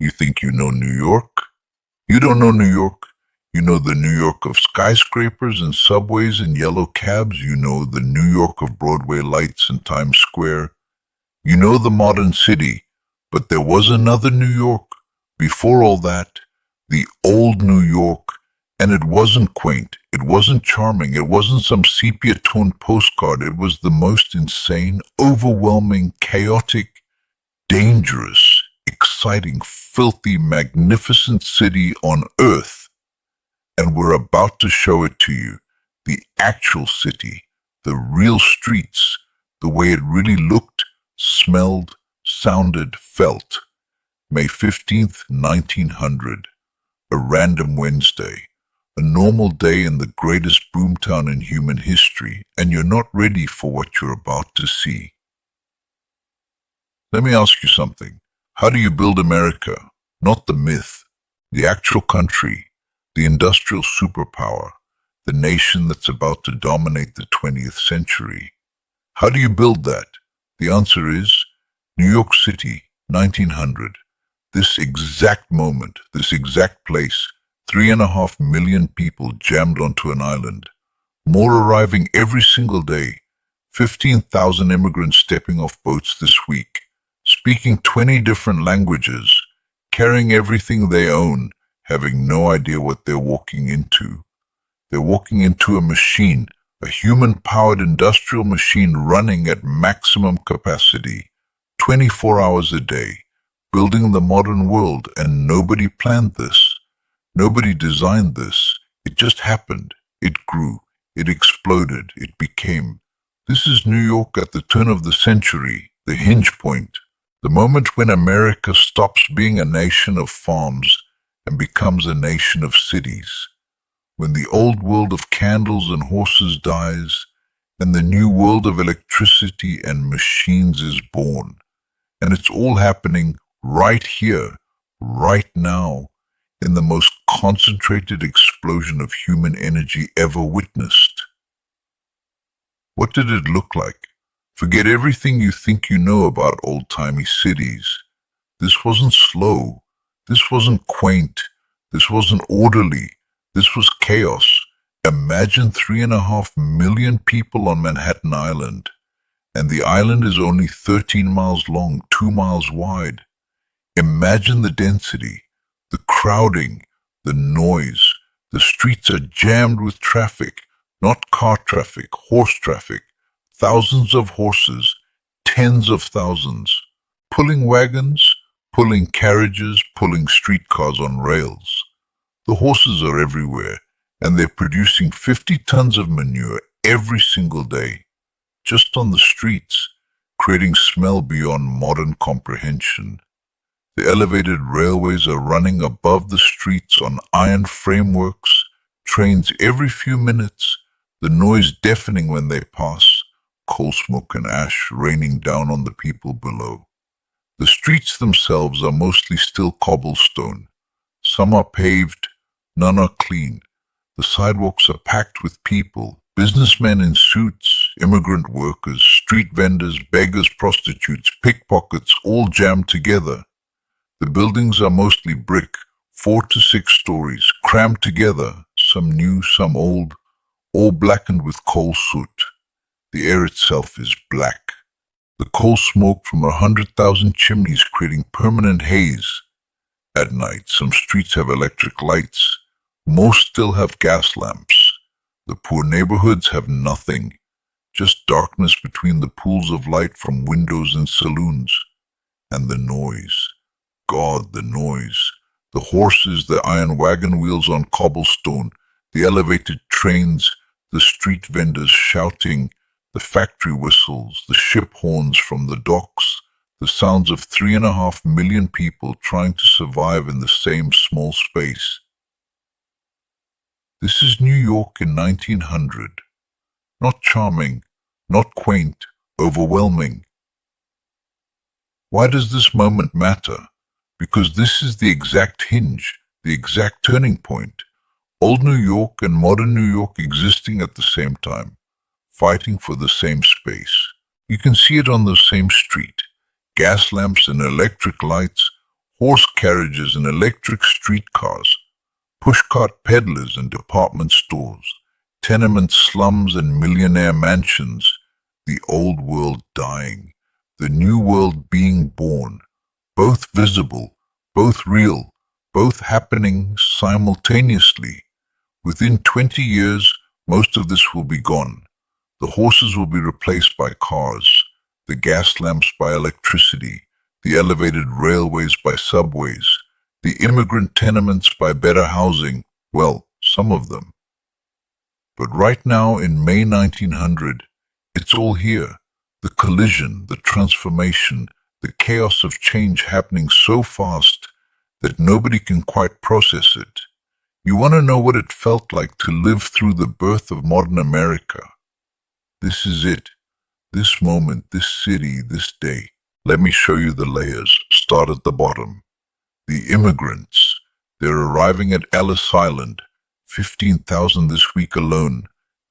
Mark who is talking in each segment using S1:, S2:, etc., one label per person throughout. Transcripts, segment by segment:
S1: You think you know New York? You don't know New York. You know the New York of skyscrapers and subways and yellow cabs. You know the New York of Broadway lights and Times Square. You know the modern city. But there was another New York before all that, the old New York. And it wasn't quaint. It wasn't charming. It wasn't some sepia-toned postcard. It was the most insane, overwhelming, chaotic, dangerous, exciting, filthy, magnificent city on earth. And we're about to show it to you. The actual city, the real streets, the way it really looked, smelled, sounded, felt. May 15th, 1900. A random Wednesday. A normal day in the greatest boomtown in human history, and you're not ready for what you're about to see. Let me ask you something. How do you build America? Not the myth, the actual country, the industrial superpower, the nation that's about to dominate the 20th century. How do you build that? The answer is New York City, 1900. This exact moment, this exact place, 3.5 million people jammed onto an island. More arriving every single day. 15,000 immigrants stepping off boats this week, speaking 20 different languages, carrying everything they own, having no idea what they're walking into. They're walking into a machine, a human-powered industrial machine running at maximum capacity, 24 hours a day, building the modern world, and nobody planned this. Nobody designed this. It just happened. It grew. It exploded. It became. This is New York at the turn of the century, the hinge point, the moment when America stops being a nation of farms and becomes a nation of cities, when the old world of candles and horses dies and the new world of electricity and machines is born. And it's all happening right here, right now, in the most concentrated explosion of human energy ever witnessed. What did it look like? Forget everything you think you know about old-timey cities. This wasn't slow. This wasn't quaint. This wasn't orderly. This was chaos. Imagine 3.5 million people on Manhattan Island. And the island is only 13 miles long, 2 miles wide. Imagine the density, the crowding, the noise. The streets are jammed with traffic, not car traffic, horse traffic. Thousands of horses, tens of thousands, pulling wagons, pulling carriages, pulling streetcars on rails. The horses are everywhere, and they're producing 50 tons of manure every single day, just on the streets, creating smell beyond modern comprehension. The elevated railways are running above the streets on iron frameworks, trains every few minutes, the noise deafening when they pass, coal smoke and ash raining down on the people below. The streets themselves are mostly still cobblestone. Some are paved, none are clean. The sidewalks are packed with people, businessmen in suits, immigrant workers, street vendors, beggars, prostitutes, pickpockets, all jammed together. The buildings are mostly brick, 4 to 6 stories, crammed together, some new, some old, all blackened with coal soot. The air itself is black. The coal smoke from 100,000 chimneys creating permanent haze. At night, some streets have electric lights. Most still have gas lamps. The poor neighborhoods have nothing, just darkness between the pools of light from windows and saloons. And the noise. God, the noise. The horses, the iron wagon wheels on cobblestone, the elevated trains, the street vendors shouting, the factory whistles, the ship horns from the docks, the sounds of 3.5 million people trying to survive in the same small space. This is New York in 1900. Not charming, not quaint, overwhelming. Why does this moment matter? Because this is the exact hinge, the exact turning point. Old New York and modern New York existing at the same time, fighting for the same space. You can see it on the same street. Gas lamps and electric lights, horse carriages and electric streetcars, pushcart peddlers and department stores, tenement slums and millionaire mansions, the old world dying, the new world being born, both visible, both real, both happening simultaneously. Within 20 years, most of this will be gone. The horses will be replaced by cars, the gas lamps by electricity, the elevated railways by subways, the immigrant tenements by better housing, well, some of them. But right now, in May 1900, it's all here. The collision, the transformation, the chaos of change happening so fast that nobody can quite process it. You want to know what it felt like to live through the birth of modern America. This is it. This moment, this city, this day. Let me show you the layers. Start at the bottom. The immigrants. They're arriving at Ellis Island. 15,000 this week alone.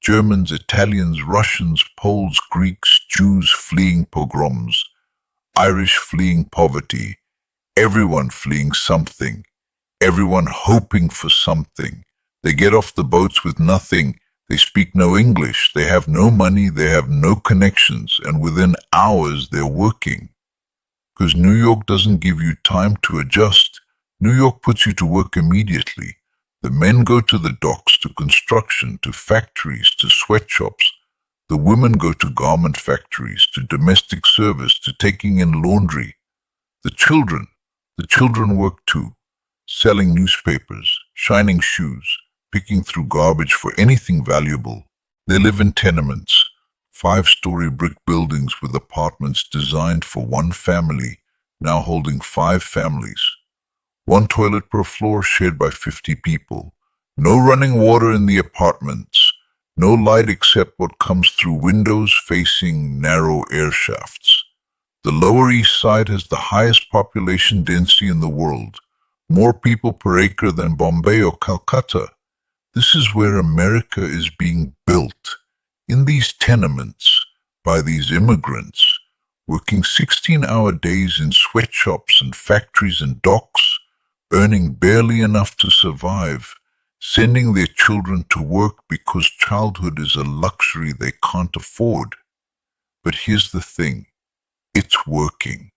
S1: Germans, Italians, Russians, Poles, Greeks, Jews fleeing pogroms. Irish fleeing poverty. Everyone fleeing something. Everyone hoping for something. They get off the boats with nothing. They speak no English. They have no money. They have no connections. And within hours, they're working. Because New York doesn't give you time to adjust. New York puts you to work immediately. The men go to the docks, to construction, to factories, to sweatshops. The women go to garment factories, to domestic service, to taking in laundry. The children work too, selling newspapers, shining shoes, picking through garbage for anything valuable. They live in tenements, 5-story brick buildings with apartments designed for one family, now holding 5 families. One toilet per floor shared by 50 people. No running water in the apartments. No light except what comes through windows facing narrow air shafts. The Lower East Side has the highest population density in the world, more people per acre than Bombay or Calcutta. This is where America is being built, in these tenements, by these immigrants, working 16-hour days in sweatshops and factories and docks, earning barely enough to survive, sending their children to work because childhood is a luxury they can't afford. But here's the thing. It's working.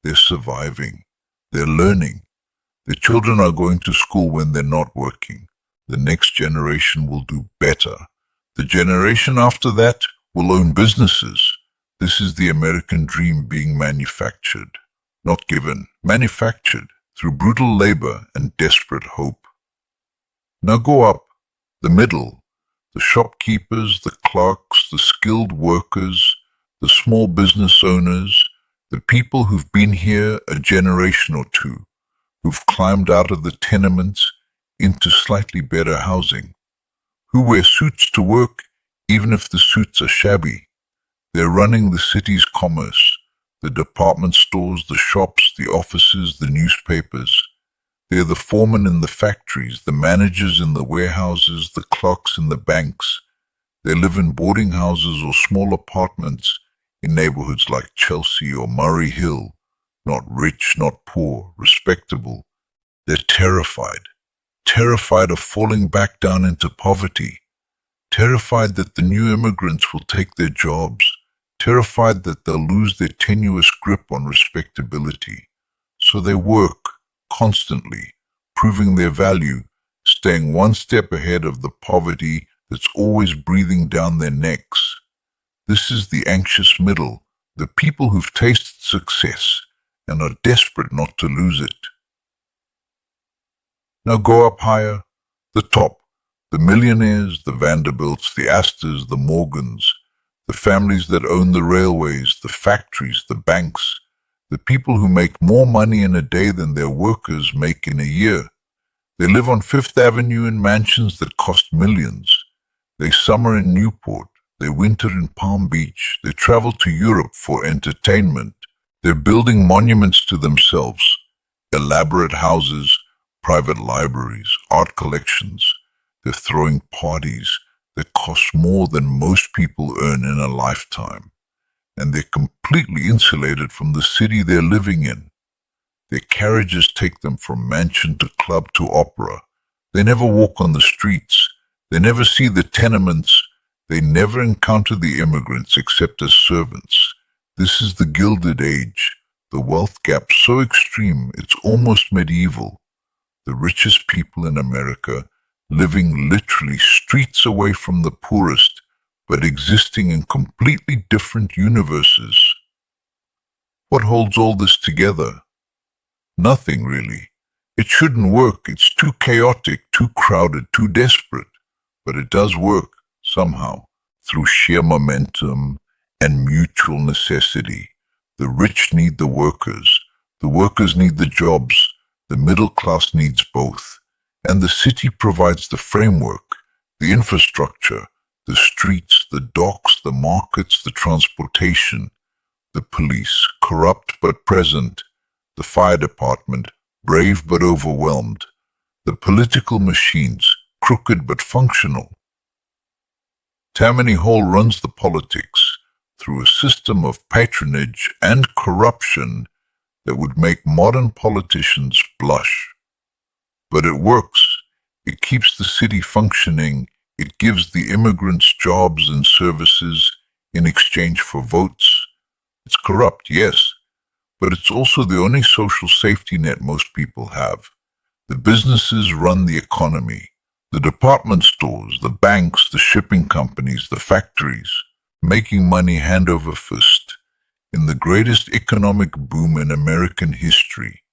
S1: They're surviving. They're learning. The children are going to school when they're not working. The next generation will do better. The generation after that will own businesses. This is the American dream being manufactured. Not given, manufactured through brutal labor and desperate hope. Now go up, the middle, the shopkeepers, the clerks, the skilled workers, the small business owners, the people who've been here a generation or two, who've climbed out of the tenements into slightly better housing, who wear suits to work even if the suits are shabby. They're running the city's commerce, the department stores, the shops, the offices, the newspapers. They're the foremen in the factories, the managers in the warehouses, the clerks in the banks. They live in boarding houses or small apartments in neighborhoods like Chelsea or Murray Hill. Not rich, not poor, respectable. They're terrified of falling back down into poverty, terrified that the new immigrants will take their jobs, terrified that they'll lose their tenuous grip on respectability. So they work constantly, proving their value, staying one step ahead of the poverty that's always breathing down their necks. This is the anxious middle, the people who've tasted success and are desperate not to lose it. Now go up higher, the top, the millionaires, the Vanderbilts, the Astors, the Morgans, the families that own the railways, the factories, the banks, the people who make more money in a day than their workers make in a year. They live on Fifth Avenue in mansions that cost millions. They summer in Newport. They winter in Palm Beach. They travel to Europe for entertainment. They're building monuments to themselves, elaborate houses, private libraries, art collections. They're throwing parties that cost more than most people earn in a lifetime. And they're completely insulated from the city they're living in. Their carriages take them from mansion to club to opera. They never walk on the streets. They never see the tenements. They never encounter the immigrants except as servants. This is the Gilded Age, the wealth gap so extreme it's almost medieval. The richest people in America living literally streets away from the poorest, but existing in completely different universes. What holds all this together? Nothing really. It shouldn't work. It's too chaotic, too crowded, too desperate. But it does work, somehow, through sheer momentum and mutual necessity. The rich need the workers need the jobs, the middle class needs both. And the city provides the framework, the infrastructure, the streets, the docks, the markets, the transportation, the police, corrupt but present, the fire department, brave but overwhelmed, the political machines, crooked but functional. Tammany Hall runs the politics through a system of patronage and corruption that would make modern politicians blush. But it works. It keeps the city functioning. It gives the immigrants jobs and services in exchange for votes. It's corrupt, yes, but it's also the only social safety net most people have. The businesses run the economy. The department stores, the banks, the shipping companies, the factories, making money hand over fist. In the greatest economic boom in American history,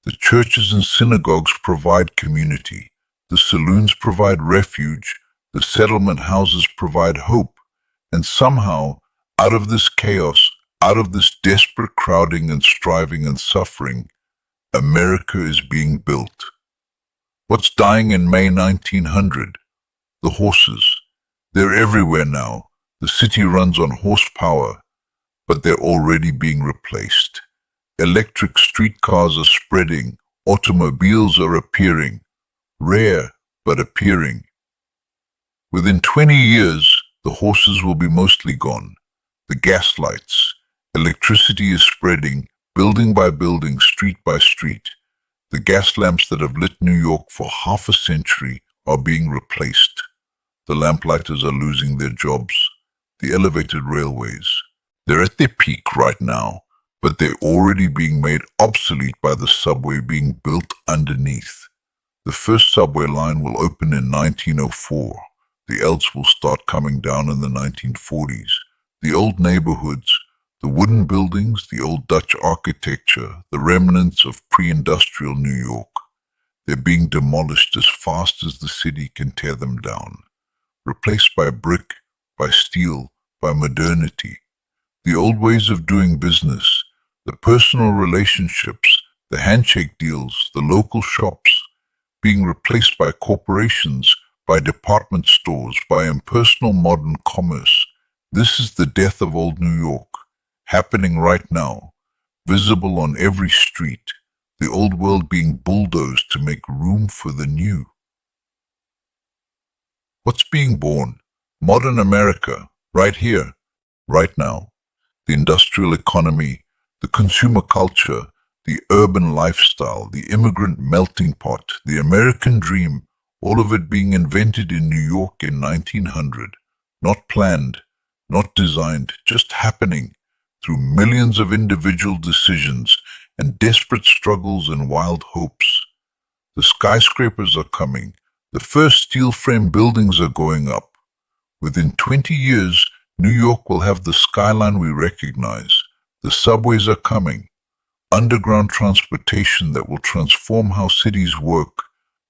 S1: the churches and synagogues provide community. The saloons provide refuge. The settlement houses provide hope. And somehow, out of this chaos, out of this desperate crowding and striving and suffering, America is being built. What's dying in May 1900? The horses. They're everywhere now. The city runs on horsepower, but they're already being replaced. Electric streetcars are spreading. Automobiles are appearing. Rare, but appearing. Within 20 years, the horses will be mostly gone. The gas lights. Electricity is spreading, building by building, street by street. The gas lamps that have lit New York for half a century are being replaced. The lamplighters are losing their jobs. The elevated railways. They're at their peak right now, but they're already being made obsolete by the subway being built underneath. The first subway line will open in 1904. The else will start coming down in the 1940s. The old neighborhoods, the wooden buildings, the old Dutch architecture, the remnants of pre-industrial New York, they're being demolished as fast as the city can tear them down, replaced by brick, by steel, by modernity. The old ways of doing business, the personal relationships, the handshake deals, the local shops, being replaced by corporations, by department stores, by impersonal modern commerce. This is the death of old New York, happening right now, visible on every street, the old world being bulldozed to make room for the new. What's being born? Modern America, right here, right now. The industrial economy, the consumer culture, the urban lifestyle, the immigrant melting pot, the American dream, all of it being invented in New York in 1900, not planned, not designed, just happening through millions of individual decisions and desperate struggles and wild hopes. The skyscrapers are coming. The first steel frame buildings are going up. Within 20 years, New York will have the skyline we recognize. The subways are coming. Underground transportation that will transform how cities work.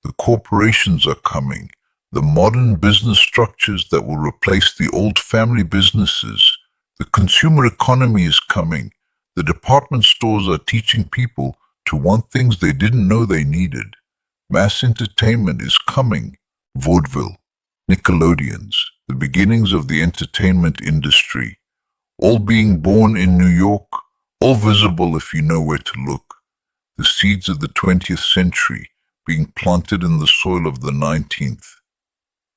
S1: The corporations are coming. The modern business structures that will replace the old family businesses. The consumer economy is coming. The department stores are teaching people to want things they didn't know they needed. Mass entertainment is coming. Vaudeville, Nickelodeons, the beginnings of the entertainment industry, all being born in New York, all visible if you know where to look. The seeds of the 20th century being planted in the soil of the 19th.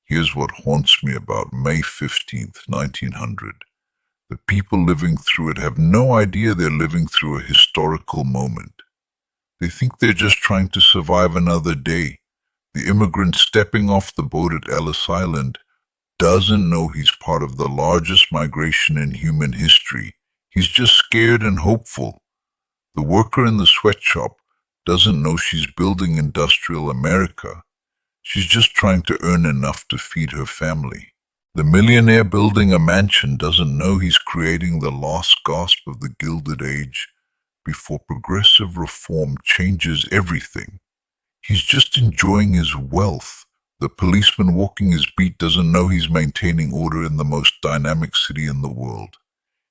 S1: Here's what haunts me about May 15th, 1900. The people living through it have no idea they're living through a historical moment. They think they're just trying to survive another day. The immigrant stepping off the boat at Ellis Island doesn't know he's part of the largest migration in human history. He's just scared and hopeful. The worker in the sweatshop doesn't know she's building industrial America. She's just trying to earn enough to feed her family. The millionaire building a mansion doesn't know he's creating the last gasp of the Gilded Age before progressive reform changes everything. He's just enjoying his wealth. The policeman walking his beat doesn't know he's maintaining order in the most dynamic city in the world.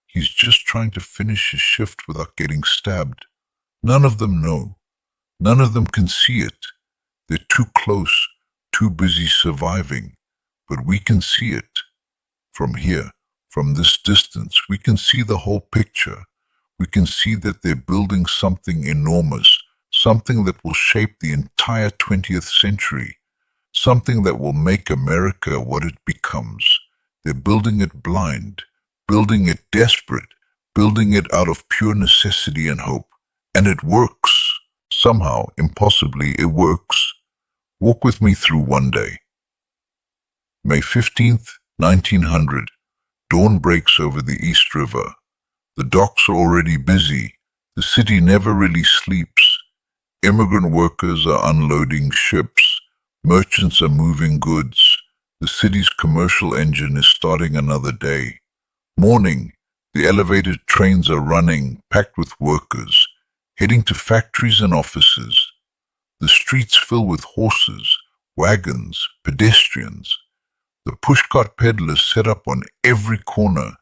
S1: He's just trying to finish his shift without getting stabbed. None of them know. None of them can see it. They're too close, too busy surviving. But we can see it. From here, from this distance, we can see the whole picture. We can see that they're building something enormous, something that will shape the entire 20th century, something that will make America what it becomes. They're building it blind, building it desperate, building it out of pure necessity and hope. And it works. Somehow, impossibly, it works. Walk with me through one day. May 15th, 1900. Dawn breaks over the East River. The docks are already busy. The city never really sleeps. Immigrant workers are unloading ships. Merchants are moving goods. The city's commercial engine is starting another day. Morning. The elevated trains are running, packed with workers, heading to factories and offices. The streets fill with horses, wagons, pedestrians. The pushcart peddlers set up on every corner.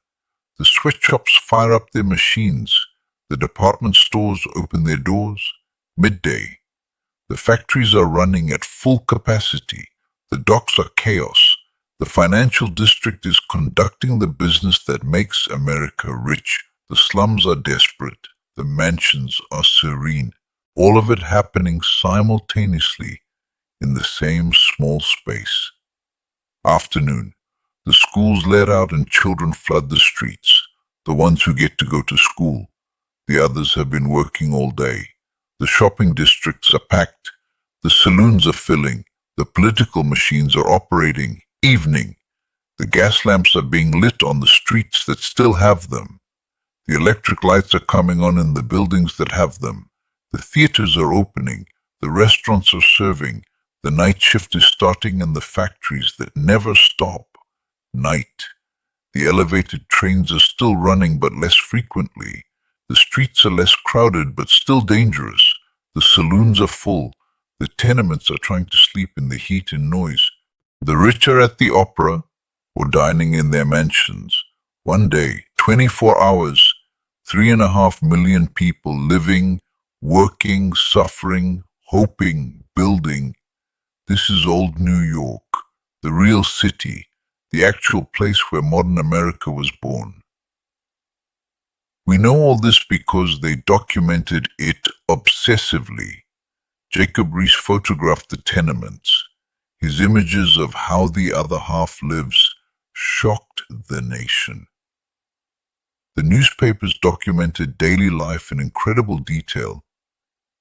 S1: The sweatshops fire up their machines. The department stores open their doors. Midday. The factories are running at full capacity. The docks are chaos. The financial district is conducting the business that makes America rich. The slums are desperate. The mansions are serene. All of it happening simultaneously in the same small space. Afternoon. The schools let out and children flood the streets. The ones who get to go to school. The others have been working all day. The shopping districts are packed. The saloons are filling. The political machines are operating. Evening. The gas lamps are being lit on the streets that still have them. The electric lights are coming on in the buildings that have them. The theaters are opening. The restaurants are serving. The night shift is starting in the factories that never stop. Night. The elevated trains are still running but less frequently. The streets are less crowded but still dangerous. The saloons are full. The tenements are trying to sleep in the heat and noise. The rich are at the opera or dining in their mansions. One day, 24 hours, 3.5 million people living, working, suffering, hoping, building. This is old New York, the real city, the actual place where modern America was born. We know all this because they documented it obsessively. Jacob Riis photographed the tenements. His images of how the other half lives shocked the nation. The newspapers documented daily life in incredible detail.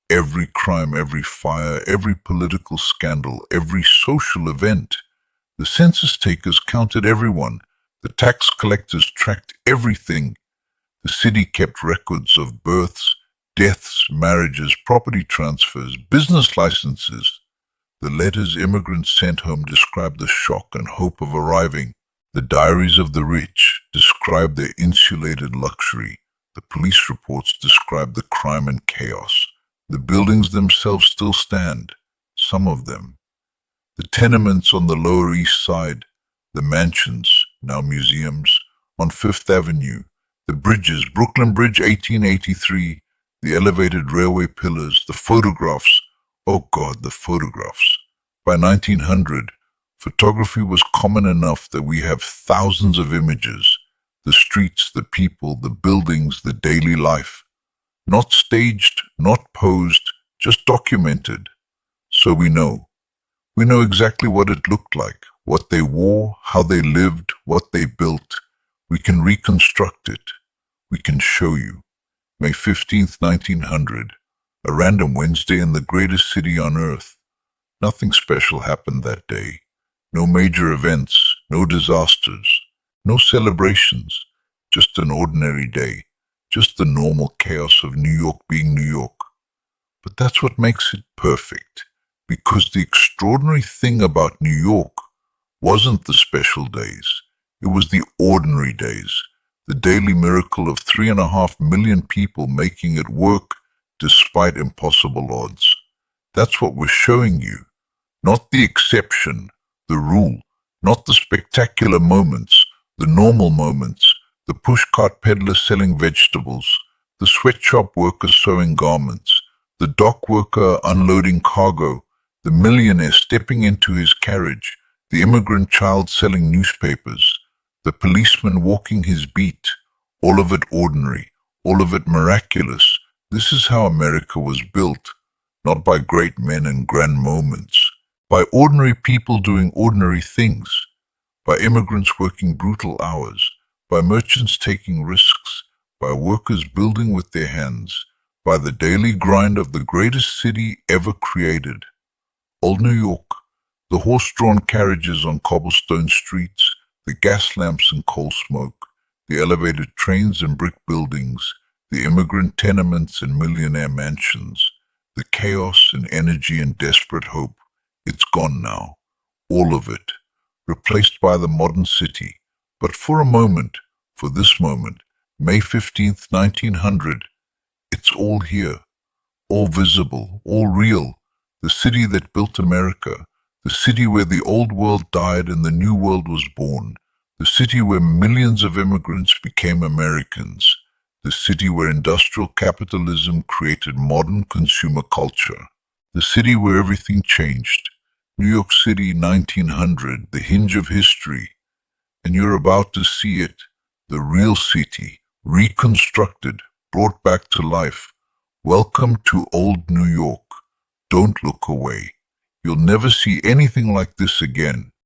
S1: Every crime, every fire, every political scandal, every social event. The census takers counted everyone. The tax collectors tracked everything. The city kept records of births, deaths, marriages, property transfers, business licenses. The letters immigrants sent home described the shock and hope of arriving. The diaries of the rich described their insulated luxury. The police reports described the crime and chaos. The buildings themselves still stand, some of them. The tenements on the Lower East Side, the mansions, now museums, on Fifth Avenue, the bridges, Brooklyn Bridge 1883, the elevated railway pillars, the photographs. Oh God, the photographs. By 1900, photography was common enough that we have thousands of images, the streets, the people, the buildings, the daily life. Not staged, not posed, just documented. So we know. We know exactly what it looked like, what they wore, how they lived, what they built. We can reconstruct it. We can show you. May 15th, 1900. A random Wednesday in the greatest city on earth. Nothing special happened that day. No major events, no disasters, no celebrations. Just an ordinary day. Just the normal chaos of New York being New York. But that's what makes it perfect. Because the extraordinary thing about New York wasn't the special days. It was the ordinary days. The daily miracle of 3.5 million people making it work despite impossible odds. That's what we're showing you. Not the exception, the rule. Not the spectacular moments, the normal moments. The pushcart peddler selling vegetables. The sweatshop worker sewing garments. The dock worker unloading cargo. The millionaire stepping into his carriage. The immigrant child selling newspapers. The policeman walking his beat. All of it ordinary. All of it miraculous. This is how America was built. Not by great men and grand moments. By ordinary people doing ordinary things. By immigrants working brutal hours. By merchants taking risks. By workers building with their hands. By the daily grind of the greatest city ever created. Old New York. The horse-drawn carriages on cobblestone streets. The gas lamps and coal smoke. The elevated trains and brick buildings. The immigrant tenements and millionaire mansions. The chaos and energy and desperate hope. It's gone now. All of it. Replaced by the modern city. But for a moment, for this moment, May 15th, 1900, it's all here. All visible, all real. The city that built America. The city where the old world died and the new world was born. The city where millions of immigrants became Americans. The city where industrial capitalism created modern consumer culture. The city where everything changed. New York City, 1900, the hinge of history. And you're about to see it, the real city, reconstructed, brought back to life. Welcome to old New York. Don't look away. You'll never see anything like this again.